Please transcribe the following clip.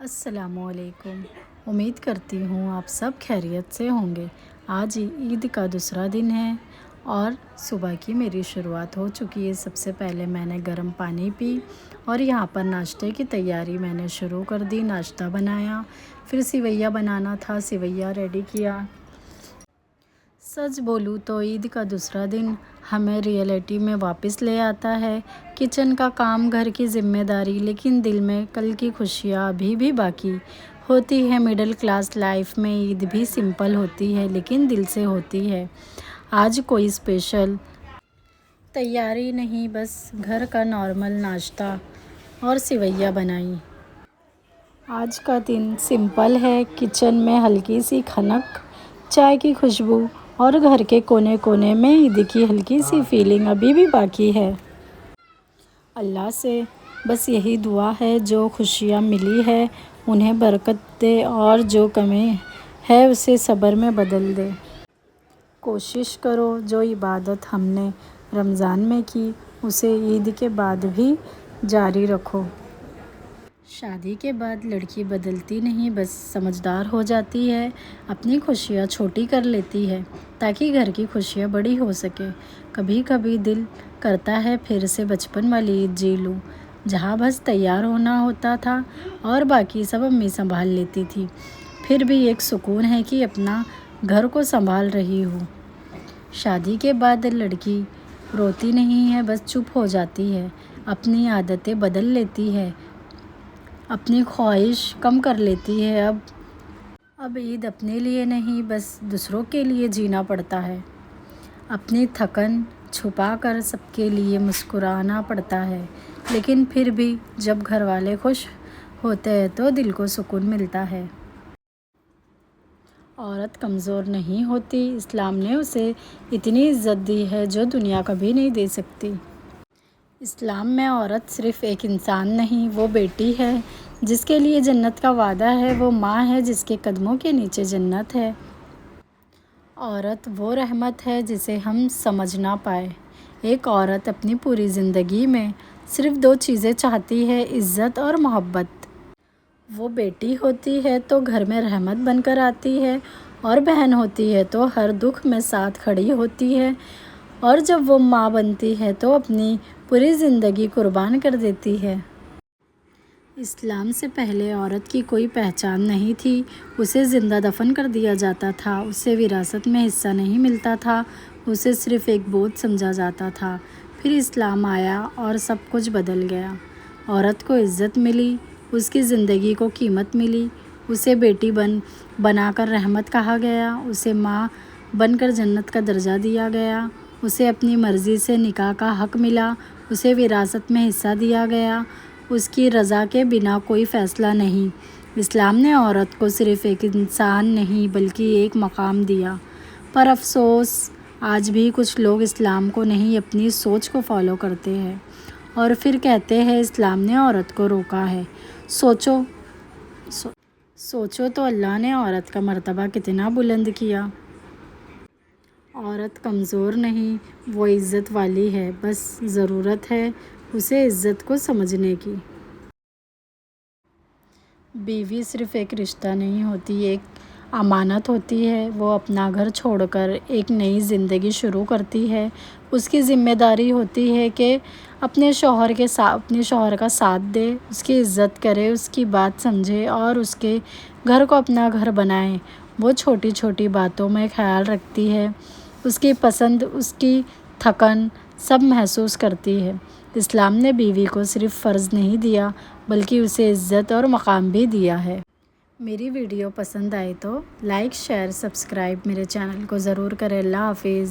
السلام علیکم۔ امید کرتی ہوں آپ سب خیریت سے ہوں گے۔ آج عید کا دوسرا دن ہے اور صبح کی میری شروعات ہو چکی ہے۔ سب سے پہلے میں نے گرم پانی پی اور یہاں پر ناشتے کی تیاری میں نے شروع کر دی۔ ناشتہ بنایا، پھر سیویاں بنانا تھا، سیویاں ریڈی کیا۔ سچ بولوں تو عید کا دوسرا دن ہمیں ریئلٹی میں واپس لے آتا ہے۔ کچن کا کام، گھر کی ذمہ داری، لیکن دل میں کل کی خوشیاں ابھی بھی باقی ہوتی ہیں۔ مڈل کلاس لائف میں عید بھی سمپل ہوتی ہے لیکن دل سے ہوتی ہے۔ آج کوئی اسپیشل تیاری نہیں، بس گھر کا نارمل ناشتہ اور سیویاں بنائیں۔ آج کا دن سمپل ہے۔ کچن میں ہلکی سی کھنک، چائے کی خوشبو اور گھر کے کونے کونے میں عید کی ہلکی سی فیلنگ ابھی بھی باقی ہے۔ اللہ سے بس یہی دعا ہے جو خوشیاں ملی ہے انہیں برکت دے اور جو کمی ہے اسے صبر میں بدل دے۔ کوشش کرو جو عبادت ہم نے رمضان میں کی اسے عید کے بعد بھی جاری رکھو۔ شادی کے بعد لڑکی بدلتی نہیں، بس سمجھدار ہو جاتی ہے، اپنی خوشیاں چھوٹی کر لیتی ہے تاکہ گھر کی خوشیاں بڑی ہو سکے۔ کبھی کبھی دل کرتا ہے پھر سے بچپن والی عید جی لوں، جہاں بس تیار ہونا ہوتا تھا اور باقی سب امی سنبھال لیتی تھی۔ پھر بھی ایک سکون ہے کہ اپنا گھر کو سنبھال رہی ہوں۔ شادی کے بعد لڑکی روتی نہیں ہے، بس چپ ہو جاتی ہے، اپنی عادتیں بدل لیتی ہے، اپنی خواہش کم کر لیتی ہے۔ اب عید اپنے لیے نہیں، بس دوسروں کے لیے جینا پڑتا ہے۔ اپنی تھکن چھپا کر سب کے لیے مسکرانا پڑتا ہے، لیکن پھر بھی جب گھر والے خوش ہوتے ہیں تو دل کو سکون ملتا ہے۔ عورت کمزور نہیں ہوتی، اسلام نے اسے اتنی عزت دی ہے جو دنیا کبھی نہیں دے سکتی۔ اسلام میں عورت صرف ایک انسان نہیں، وہ بیٹی ہے جس کے لیے جنت کا وعدہ ہے، وہ ماں ہے جس کے قدموں کے نیچے جنت ہے۔ عورت وہ رحمت ہے جسے ہم سمجھ نہ پائے۔ ایک عورت اپنی پوری زندگی میں صرف دو چیزیں چاہتی ہے، عزت اور محبت۔ وہ بیٹی ہوتی ہے تو گھر میں رحمت بن کر آتی ہے، اور بہن ہوتی ہے تو ہر دکھ میں ساتھ کھڑی ہوتی ہے، اور جب وہ ماں بنتی ہے تو اپنی پوری زندگی قربان کر دیتی ہے۔ اسلام سے پہلے عورت کی کوئی پہچان نہیں تھی، اسے زندہ دفن کر دیا جاتا تھا، اسے وراثت میں حصہ نہیں ملتا تھا، اسے صرف ایک بوجھ سمجھا جاتا تھا۔ پھر اسلام آیا اور سب کچھ بدل گیا۔ عورت کو عزت ملی، اس کی زندگی کو قیمت ملی، اسے بیٹی بنا کر رحمت کہا گیا، اسے ماں بن کر جنت کا درجہ دیا گیا، اسے اپنی مرضی سے نکاح کا حق ملا، اسے وراثت میں حصہ دیا گیا، اس کی رضا کے بنا کوئی فیصلہ نہیں۔ اسلام نے عورت کو صرف ایک انسان نہیں بلکہ ایک مقام دیا۔ پر افسوس آج بھی کچھ لوگ اسلام کو نہیں اپنی سوچ کو فالو کرتے ہیں اور پھر کہتے ہیں اسلام نے عورت کو روکا ہے۔ سوچو تو اللہ نے عورت کا مرتبہ کتنا بلند کیا۔ عورت کمزور نہیں، وہ عزت والی ہے، بس ضرورت ہے اسے عزت کو سمجھنے کی۔ بیوی صرف ایک رشتہ نہیں ہوتی، ایک امانت ہوتی ہے۔ وہ اپنا گھر چھوڑ کر ایک نئی زندگی شروع کرتی ہے۔ اس کی ذمہ داری ہوتی ہے کہ اپنے شوہر کا ساتھ دے، اس کی عزت کرے، اس کی بات سمجھے اور اس کے گھر کو اپنا گھر بنائے۔ وہ چھوٹی چھوٹی باتوں میں خیال رکھتی ہے، اس کی پسند، اس کی تھکن سب محسوس کرتی ہے۔ اسلام نے بیوی کو صرف فرض نہیں دیا بلکہ اسے عزت اور مقام بھی دیا ہے۔ میری ویڈیو پسند آئے تو لائک، شیئر، سبسکرائب میرے چینل کو ضرور کریں۔ اللہ حافظ۔